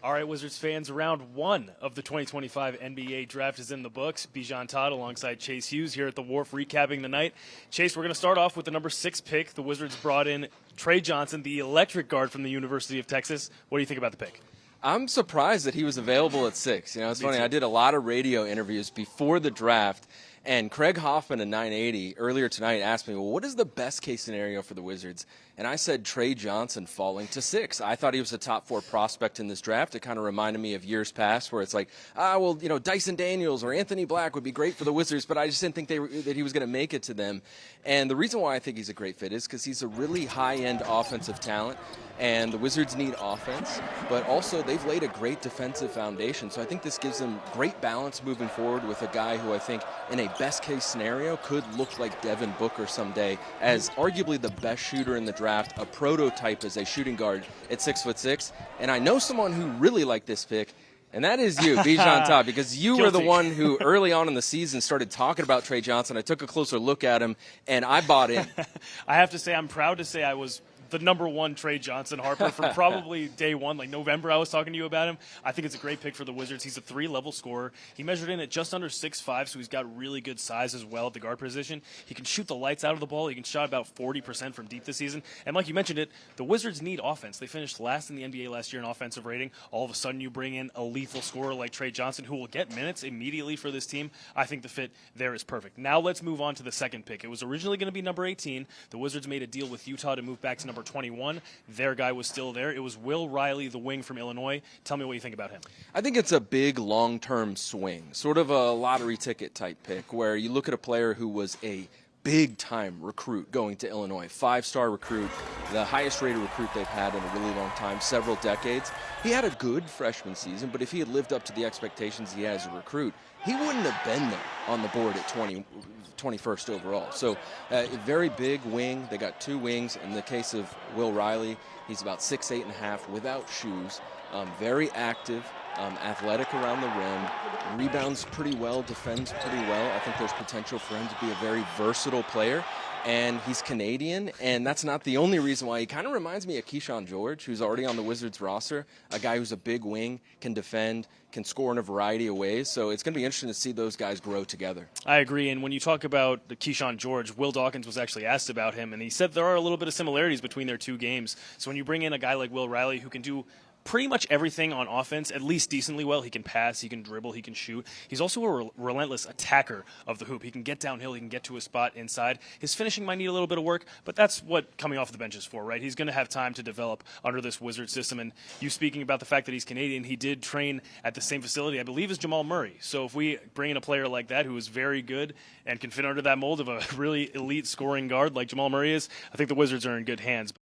All right, Wizards fans, round one of the 2025 NBA draft is in the books. Bijan, Todd alongside Chase Hughes here at the Wharf recapping the night. Chase, we're going to start off with the number 6 pick. The Wizards brought in Trey Johnson, the electric guard from the University of Texas. What do you think about the pick? I'm surprised that he was available at 6. You know, it's funny. I did a lot of radio interviews before the draft, and Craig Hoffman of 980 earlier tonight asked me, well, what is the best case scenario for the Wizards? And I said Trey Johnson falling to 6. I thought he was a top 4 prospect in this draft. It kind of reminded me of years past where it's like, Dyson Daniels or Anthony Black would be great for the Wizards, but I just didn't think that he was going to make it to them. And the reason why I think he's a great fit is because he's a really high-end offensive talent. And the Wizards need offense, but also they've laid a great defensive foundation. So I think this gives them great balance moving forward with a guy who I think in a best-case scenario could look like Devin Booker someday as arguably the best shooter in the draft, a prototype as a shooting guard at 6'6". And I know someone who really liked this pick, and that is you, Bijan Todd, because you were the one who early on in the season started talking about Trey Johnson. I took a closer look at him, and I bought in. I have to say, I'm proud to say I was the number 1 Trey Johnson Harper from probably day one, like November. I was talking to you about him. I think it's a great pick for the Wizards. He's a 3-level scorer. He measured in at just under 6'5", so he's got really good size as well at the guard position. He can shoot the lights out of the ball. He can shot about 40% from deep this season. And like you mentioned it, the Wizards need offense. They finished last in the NBA last year in offensive rating. All of a sudden you bring in a lethal scorer like Trey Johnson who will get minutes immediately for this team. I think the fit there is perfect. Now let's move on to the second pick. It was originally going to be number 18. The Wizards made a deal with Utah to move back to number 21. Their guy was still there. It was Will Riley, the wing from Illinois. Tell me what you think about him. I think it's a big long-term swing, sort of a lottery ticket type pick, where you look at a player who was a big-time recruit going to Illinois, 5-star recruit, the highest-rated recruit they've had in a really long time, several decades. He had a good freshman season, but if he had lived up to the expectations he had as a recruit, he wouldn't have been there on the board at 21st overall. So a very big wing. They got 2 wings. In the case of Will Riley, he's about 6'8.5" without shoes, very active, athletic around the rim, rebounds pretty well, defends pretty well. I think there's potential for him to be a very versatile player. And he's Canadian, and that's not the only reason why. He kind of reminds me of Keyshawn George, who's already on the Wizards roster, a guy who's a big wing, can defend, can score in a variety of ways. So it's going to be interesting to see those guys grow together. I agree, and when you talk about the Keyshawn George, Will Dawkins was actually asked about him, and he said there are a little bit of similarities between their 2 games. So when you bring in a guy like Will Riley who can do pretty much everything on offense, at least decently well. He can pass, he can dribble, he can shoot. He's also a relentless attacker of the hoop. He can get downhill, he can get to a spot inside. His finishing might need a little bit of work, but that's what coming off the bench is for, right? He's going to have time to develop under this Wizard system. And you speaking about the fact that he's Canadian, he did train at the same facility, I believe, as Jamal Murray. So if we bring in a player like that who is very good and can fit under that mold of a really elite scoring guard like Jamal Murray is, I think the Wizards are in good hands.